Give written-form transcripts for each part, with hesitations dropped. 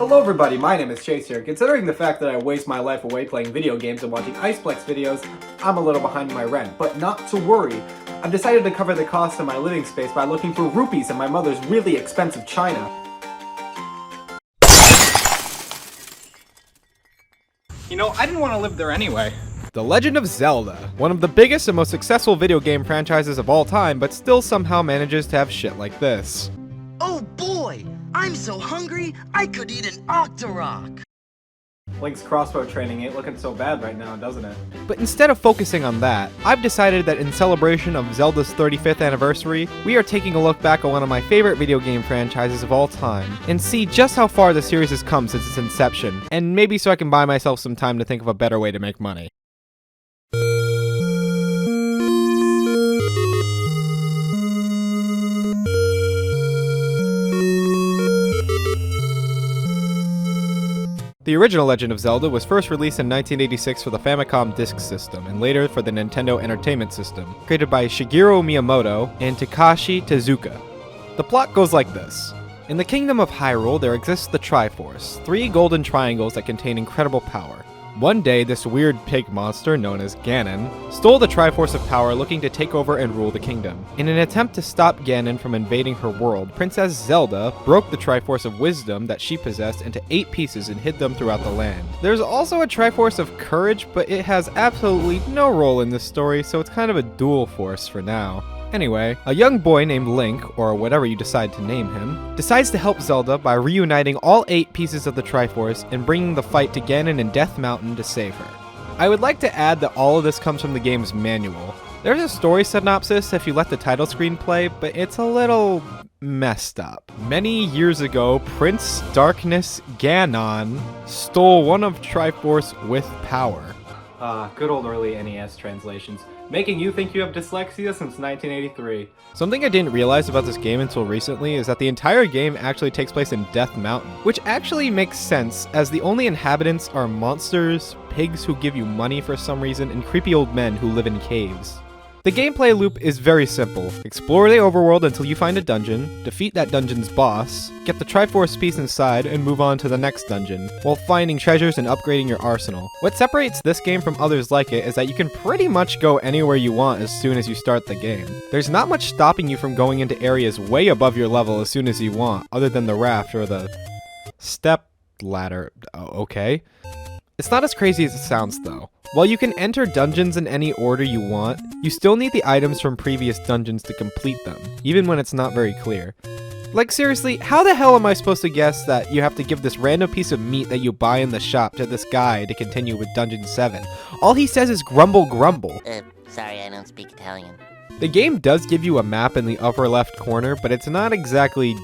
Hello everybody, my name is Chase here. Considering the fact that I waste my life away playing video games and watching ChacePlayz videos, I'm a little behind my rent, but not to worry. I've decided to cover the cost of my living space by looking for rupees in my mother's really expensive china. You know, I didn't want to live there anyway. The Legend of Zelda, one of the biggest and most successful video game franchises of all time, but still somehow manages to have shit like this. Oh boy! I'm so hungry, I could eat an Octorok! Link's crossbow training ain't looking so bad right now, doesn't it? But instead of focusing on that, I've decided that in celebration of Zelda's 35th anniversary, we are taking a look back on one of my favorite video game franchises of all time, and see just how far the series has come since its inception, and maybe so I can buy myself some time to think of a better way to make money. The original Legend of Zelda was first released in 1986 for the Famicom Disk System, and later for the Nintendo Entertainment System, created by Shigeru Miyamoto and Takashi Tezuka. The plot goes like this. In the Kingdom of Hyrule, there exists the Triforce, 3 golden triangles that contain incredible power. One day, this weird pig monster, known as Ganon, stole the Triforce of Power looking to take over and rule the kingdom. In an attempt to stop Ganon from invading her world, Princess Zelda broke the Triforce of Wisdom that she possessed into 8 pieces and hid them throughout the land. There's also a Triforce of Courage, but it has absolutely no role in this story, so it's kind of a dual force for now. Anyway, a young boy named Link, or whatever you decide to name him, decides to help Zelda by reuniting all 8 pieces of the Triforce and bringing the fight to Ganon in Death Mountain to save her. I would like to add that all of this comes from the game's manual. There's a story synopsis if you let the title screen play, but it's a little messed up. Many years ago, Prince Darkness Ganon stole one of Triforce with power. Good old early NES translations. Making you think you have dyslexia since 1983. Something I didn't realize about this game until recently is that the entire game actually takes place in Death Mountain, which actually makes sense as the only inhabitants are monsters, pigs who give you money for some reason, and creepy old men who live in caves. The gameplay loop is very simple. Explore the overworld until you find a dungeon, defeat that dungeon's boss, get the Triforce piece inside, and move on to the next dungeon, while finding treasures and upgrading your arsenal. What separates this game from others like it is that you can pretty much go anywhere you want as soon as you start the game. There's not much stopping you from going into areas way above your level as soon as you want, other than the raft or the step ladder. Oh, okay. It's not as crazy as it sounds though. While you can enter dungeons in any order you want, you still need the items from previous dungeons to complete them, even when it's not very clear. Like seriously, how the hell am I supposed to guess that you have to give this random piece of meat that you buy in the shop to this guy to continue with Dungeon 7? All he says is grumble grumble. Sorry, I don't speak Italian. The game does give you a map in the upper left corner, but it's not exactly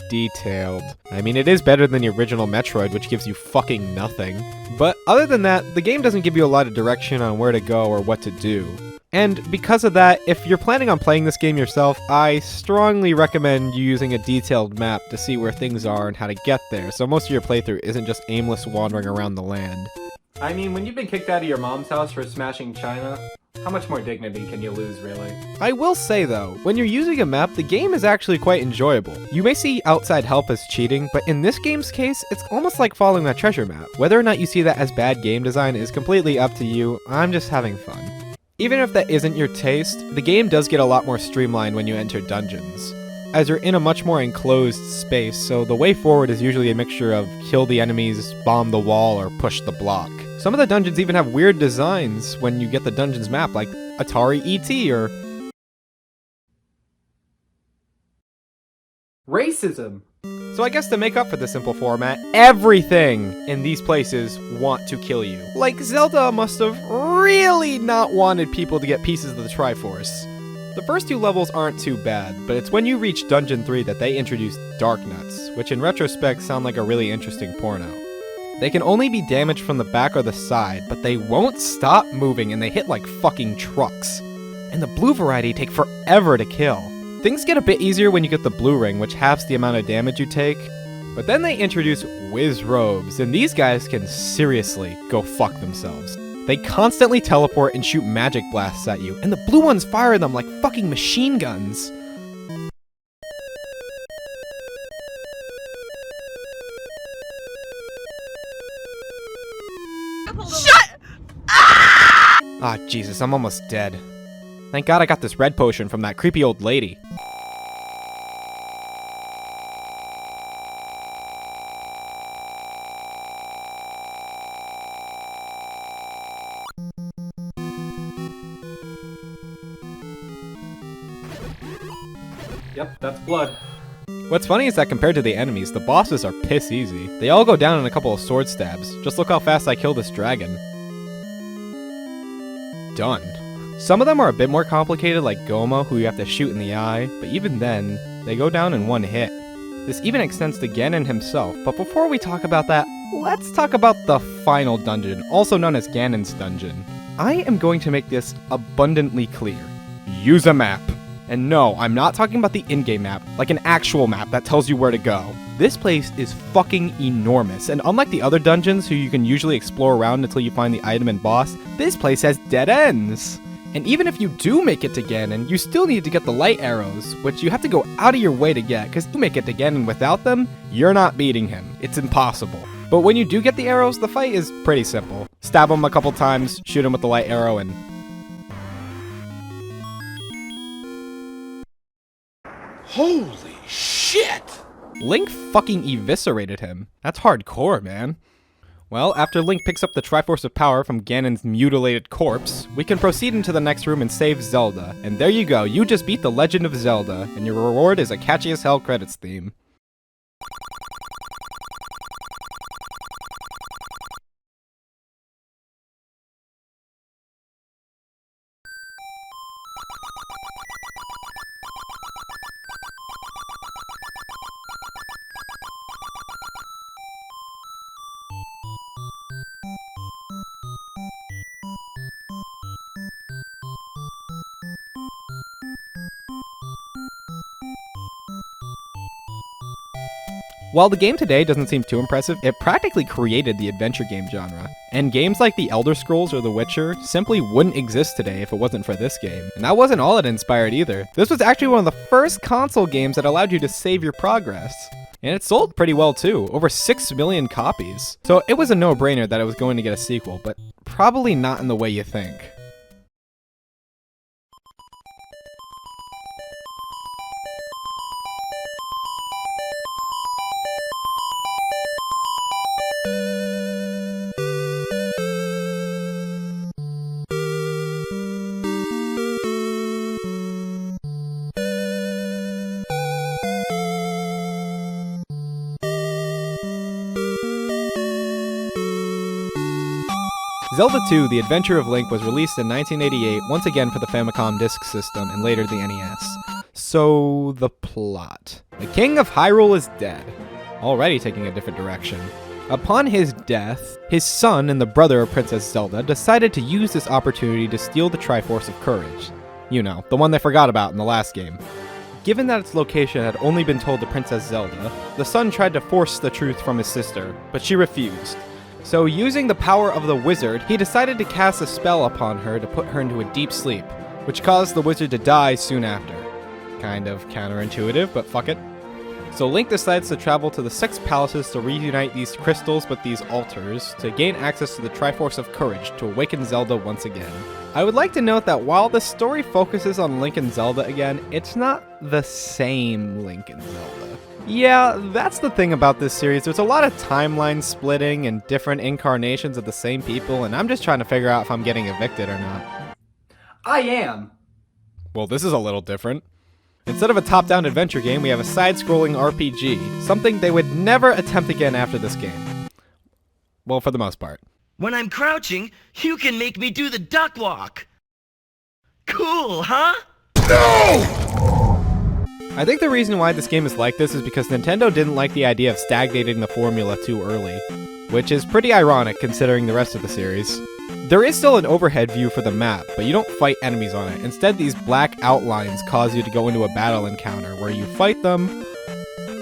detailed. I mean, it is better than the original Metroid, which gives you fucking nothing. But other than that, the game doesn't give you a lot of direction on where to go or what to do. And because of that, if you're planning on playing this game yourself, I strongly recommend you using a detailed map to see where things are and how to get there, so most of your playthrough isn't just aimless wandering around the land. I mean, when you've been kicked out of your mom's house for smashing china, how much more dignity can you lose, really? I will say though, when you're using a map, the game is actually quite enjoyable. You may see outside help as cheating, but in this game's case, it's almost like following that treasure map. Whether or not you see that as bad game design is completely up to you. I'm just having fun. Even if that isn't your taste, the game does get a lot more streamlined when you enter dungeons, as you're in a much more enclosed space, so the way forward is usually a mixture of kill the enemies, bomb the wall, or push the block. Some of the dungeons even have weird designs when you get the dungeon's map, like Atari ET or Racism! So I guess to make up for the simple format, everything in these places want to kill you. Like, Zelda must have really not wanted people to get pieces of the Triforce. The first 2 levels aren't too bad, but it's when you reach Dungeon 3 that they introduce Dark Nuts, which in retrospect sound like a really interesting porno. They can only be damaged from the back or the side, but they won't stop moving and they hit like fucking trucks. And the blue variety take forever to kill. Things get a bit easier when you get the blue ring, which halves the amount of damage you take. But then they introduce Whiz Robes, and these guys can seriously go fuck themselves. They constantly teleport and shoot magic blasts at you, and the blue ones fire them like fucking machine guns. Shut! Ah, Jesus, I'm almost dead. Thank God I got this red potion from that creepy old lady. Yep, that's blood. What's funny is that compared to the enemies, the bosses are piss easy. They all go down in a couple of sword stabs. Just look how fast I kill this dragon. Done. Some of them are a bit more complicated, like Goma, who you have to shoot in the eye, but even then, they go down in one hit. This even extends to Ganon himself, but before we talk about that, let's talk about the final dungeon, also known as Ganon's Dungeon. I am going to make this abundantly clear. Use a map. And no, I'm not talking about the in-game map, like an actual map that tells you where to go. This place is fucking enormous, and unlike the other dungeons who you can usually explore around until you find the item and boss, this place has dead ends. And even if you do make it to Ganon, you still need to get the light arrows, which you have to go out of your way to get, because if you make it to Ganon without them, you're not beating him. It's impossible. But when you do get the arrows, the fight is pretty simple. Stab him a couple times, shoot him with the light arrow, and... Holy shit! Link fucking eviscerated him. That's hardcore, man. Well, after Link picks up the Triforce of Power from Ganon's mutilated corpse, we can proceed into the next room and save Zelda. And there you go, you just beat The Legend of Zelda, and your reward is a catchy as hell credits theme. While the game today doesn't seem too impressive, it practically created the adventure game genre. And games like The Elder Scrolls or The Witcher simply wouldn't exist today if it wasn't for this game. And that wasn't all it inspired either. This was actually one of the first console games that allowed you to save your progress. And it sold pretty well too, over 6 million copies. So it was a no-brainer that it was going to get a sequel, but probably not in the way you think. Zelda 2: The Adventure of Link was released in 1988, once again for the Famicom Disk System, and later the NES. So, the plot. The King of Hyrule is dead, already taking a different direction. Upon his death, his son and the brother of Princess Zelda decided to use this opportunity to steal the Triforce of Courage. You know, the one they forgot about in the last game. Given that its location had only been told to Princess Zelda, the son tried to force the truth from his sister, but she refused. So using the power of the wizard, he decided to cast a spell upon her to put her into a deep sleep, which caused the wizard to die soon after. Kind of counterintuitive, but fuck it. So Link decides to travel to the 6 palaces to reunite these crystals with these altars to gain access to the Triforce of Courage to awaken Zelda once again. I would like to note that while the story focuses on Link and Zelda again, it's not the same Link and Zelda. Yeah, that's the thing about this series. There's a lot of timeline splitting and different incarnations of the same people, and I'm just trying to figure out if I'm getting evicted or not. I am. Well, this is a little different. Instead of a top-down adventure game, we have a side-scrolling RPG, something they would never attempt again after this game. Well, for the most part. When I'm crouching, you can make me do the duck walk. Cool, huh? I think the reason why this game is like this is because Nintendo didn't like the idea of stagnating the formula too early, which is pretty ironic considering the rest of the series. There is still an overhead view for the map, but you don't fight enemies on it. Instead, these black outlines cause you to go into a battle encounter where you fight them,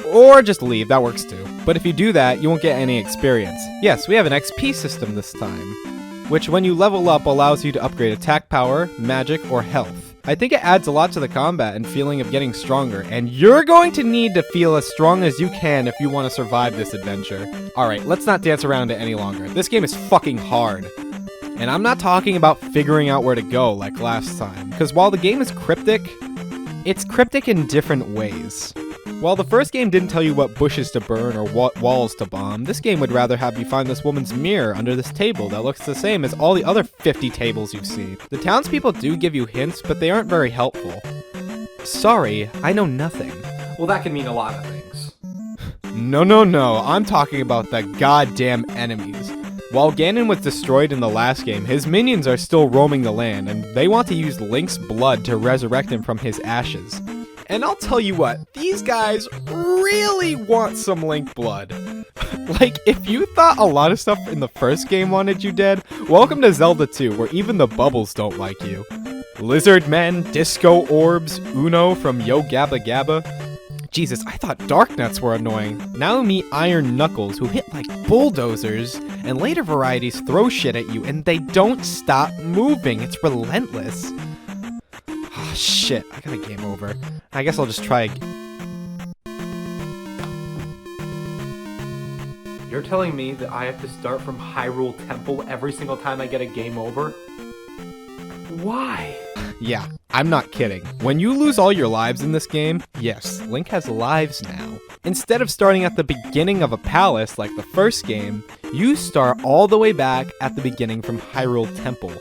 or just leave, that works too. But if you do that, you won't get any experience. Yes, we have an XP system this time, which when you level up allows you to upgrade attack power, magic, or health. I think it adds a lot to the combat and feeling of getting stronger, and you're going to need to feel as strong as you can if you want to survive this adventure. Alright, let's not dance around it any longer. This game is fucking hard. And I'm not talking about figuring out where to go like last time, because while the game is cryptic, it's cryptic in different ways. While the first game didn't tell you what bushes to burn or what walls to bomb, this game would rather have you find this woman's mirror under this table that looks the same as all the other 50 tables you've seen. The townspeople do give you hints, but they aren't very helpful. Sorry, I know nothing. Well, that can mean a lot of things. No, I'm talking about the goddamn enemies. While Ganon was destroyed in the last game, his minions are still roaming the land, and they want to use Link's blood to resurrect him from his ashes. And I'll tell you what, these guys really want some Link blood. Like, if you thought a lot of stuff in the first game wanted you dead, welcome to Zelda 2, where even the bubbles don't like you. Lizard Men, Disco Orbs, Uno from Yo Gabba Gabba. Jesus, I thought Darknuts were annoying. Now meet Iron Knuckles, who hit like bulldozers, and later varieties throw shit at you, and they don't stop moving. It's relentless. Oh, shit, I got a game over. I guess I'll just try again. You're telling me that I have to start from Hyrule Temple every single time I get a game over? Why? Yeah, I'm not kidding. When you lose all your lives in this game, yes, Link has lives now. Instead of starting at the beginning of a palace like the first game, you start all the way back at the beginning from Hyrule Temple.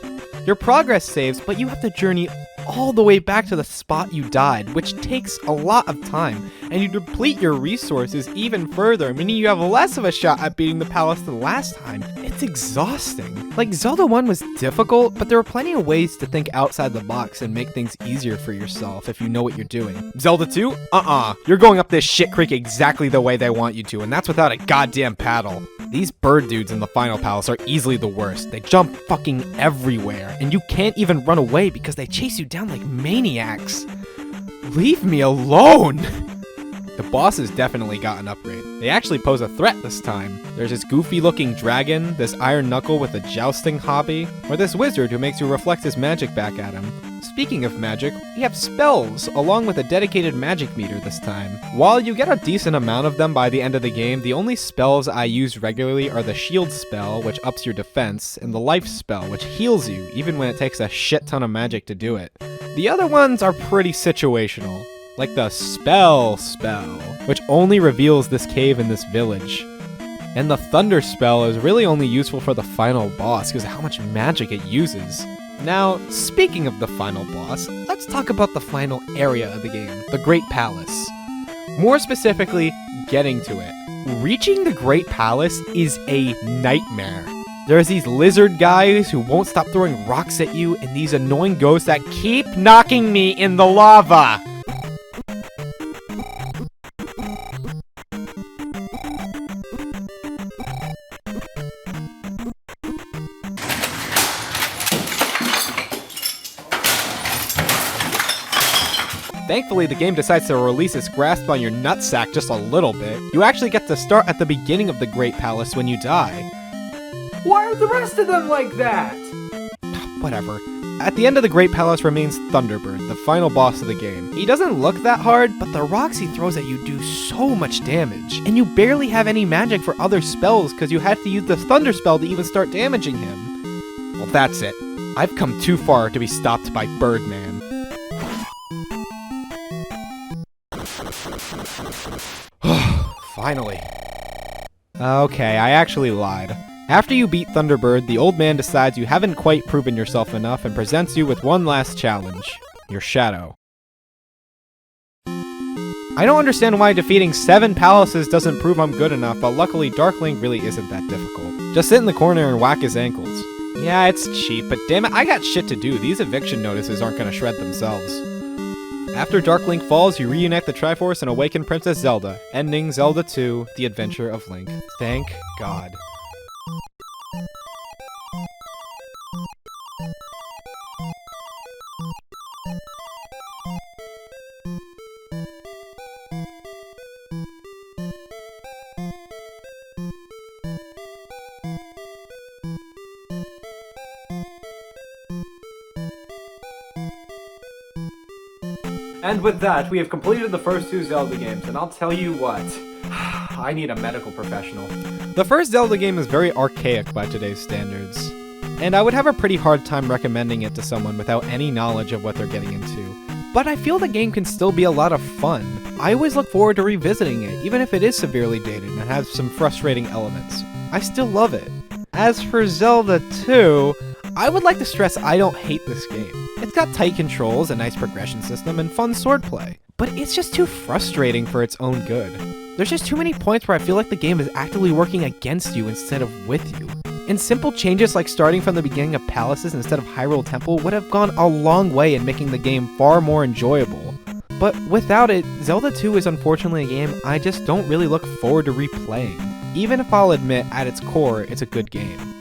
Your progress saves, but you have to journey all the way back to the spot you died, which takes a lot of time, and you deplete your resources even further, meaning you have less of a shot at beating the palace than last time. It's exhausting. Like, Zelda 1 was difficult, but there were plenty of ways to think outside the box and make things easier for yourself if you know what you're doing. Zelda 2? You're going up this shit creek exactly the way they want you to, and that's without a goddamn paddle. These bird dudes in the final palace are easily the worst. They jump fucking everywhere, and you can't even run away because they chase you down like maniacs. Leave me alone! The bosses definitely got an upgrade. They actually pose a threat this time. There's this goofy looking dragon, this iron knuckle with a jousting hobby, or this wizard who makes you reflect his magic back at him. Speaking of magic, we have spells, along with a dedicated magic meter this time. While you get a decent amount of them by the end of the game, the only spells I use regularly are the shield spell, which ups your defense, and the life spell, which heals you, even when it takes a shit ton of magic to do it. The other ones are pretty situational, like the spell, which only reveals this cave in this village. And the thunder spell is really only useful for the final boss because of how much magic it uses. Now, speaking of the final boss, let's talk about the final area of the game, the Great Palace. More specifically, getting to it. Reaching the Great Palace is a nightmare. There's these lizard guys who won't stop throwing rocks at you, and these annoying ghosts that keep knocking me in the lava. Thankfully, the game decides to release its grasp on your nutsack just a little bit. You actually get to start at the beginning of the Great Palace when you die. Why are the rest of them like that? Whatever. At the end of the Great Palace remains Thunderbird, the final boss of the game. He doesn't look that hard, but the rocks he throws at you do so much damage. And you barely have any magic for other spells because you had to use the Thunder spell to even start damaging him. Well, that's it. I've come too far to be stopped by Birdman. Finally. Okay, I actually lied. After you beat Thunderbird, the old man decides you haven't quite proven yourself enough and presents you with one last challenge. Your shadow. I don't understand why defeating 7 palaces doesn't prove I'm good enough, but luckily Dark Link really isn't that difficult. Just sit in the corner and whack his ankles. Yeah, it's cheap, but damn it, I got shit to do. These eviction notices aren't gonna shred themselves. After Dark Link falls, you reunite the Triforce and awaken Princess Zelda, ending Zelda 2, The Adventure of Link. Thank God. And with that, we have completed the first 2 Zelda games, and I'll tell you what, I need a medical professional. The first Zelda game is very archaic by today's standards, and I would have a pretty hard time recommending it to someone without any knowledge of what they're getting into. But I feel the game can still be a lot of fun. I always look forward to revisiting it, even if it is severely dated and has some frustrating elements. I still love it. As for Zelda 2, I would like to stress I don't hate this game. It's got tight controls, a nice progression system, and fun swordplay. But it's just too frustrating for its own good. There's just too many points where I feel like the game is actively working against you instead of with you. And simple changes like starting from the beginning of palaces instead of Hyrule Temple would have gone a long way in making the game far more enjoyable. But without it, Zelda 2 is unfortunately a game I just don't really look forward to replaying. Even if I'll admit, at its core, it's a good game.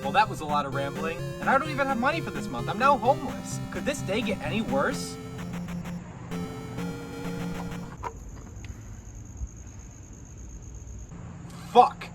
Well, that was a lot of rambling, and I don't even have money for this month. I'm now homeless. Could this day get any worse? Fuck.